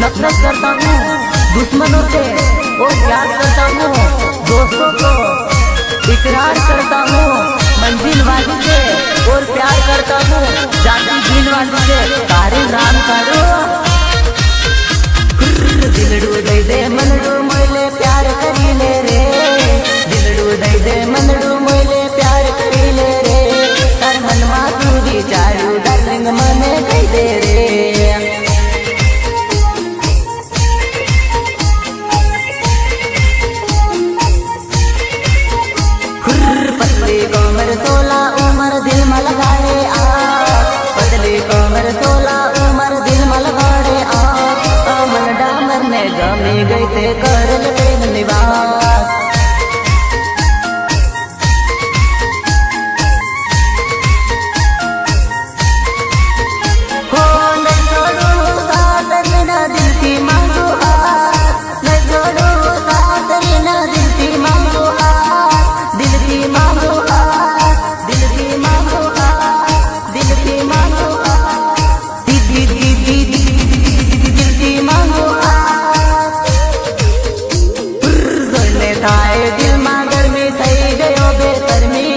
नफरत करता हूँ दुश्मनों से और प्यार करता हूँ दोस्तों को। इकरार करता हूँ मंजिल वाली से और प्यार करता हूँ जाति दीन वाली से। तारे राम करो दिलडू दे दे मनडू मोले प्यार करी ले रे। दिलडू दे दे मनडू मोले प्यार करी ले रे। तार मन मा तू विचारू डार्लिंग मने कही दे रे। पतली कोमर 16 उम्र दिल में लगाड़े आ। पतली कोमर 16 उम्र दिल में लगाड़े आ। मन डामर में जमी गई थे कर प्रेम निवास। हो न छोड़ू साथ बिना दिल की मांगू हाथ। न छोड़ू साथ बिना दिल की मांगू हाथ। दिल की मांगू हाथ। दिल की मांगू हाथ। दिल की मांगू हाथ। दिल की मांगू दिल में गर्मी थई गयो बेसरमी।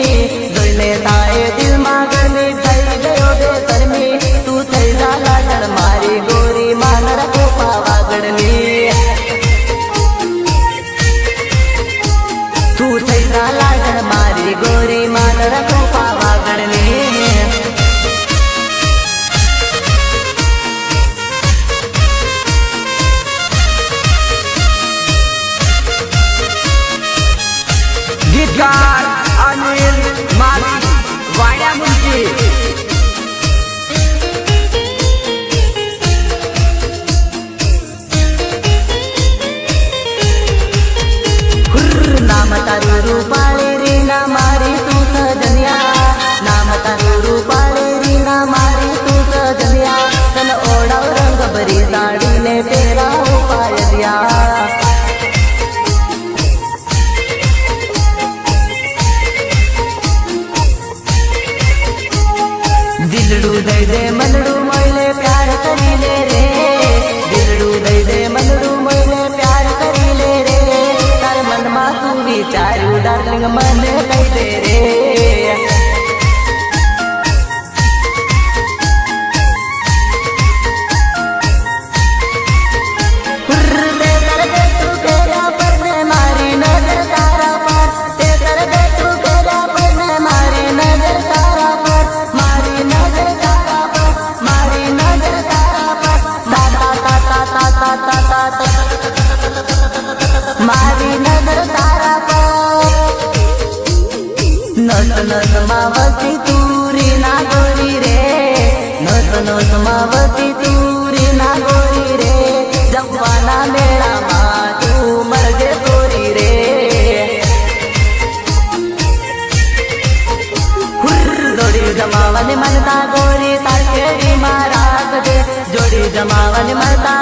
जोईने ताए दिल में गर्मी थई गयो बेसरमी। तू थई जाला जड़ मारी गोरी मान रखो पावागढ़नी। तू थई जाला जड़ मारी गोरी मान रखो पावागढ़नी। गीतकार अनिल माली वाया मुंशी। नाम तारू रूपाली रीना मारी तू सजनिया। नाम तारू रूपाली रीना मारी तू सजनिया। तन ओढ़ा रंग भरी साड़ी ने तेरा उपाय दिया। दिलडू दे दे मनडू मोले प्यार करी ले रे। दिलडू दे दे मनडू मोले प्यार करी ले रे। तार मन मा तू विचारू डार्लिंग मने कही दे रे। मारी नजर तारा पर नस नस मावती तूरी ना गोरी रे। नस नस मावती तूरी ना गोरी रे। जवाना मेरा माँ तू मर गे गोरी रे। जोड़ी जमावन मनता गोरी तार केड़ी मारा दे। जोड़ी जमावन मनता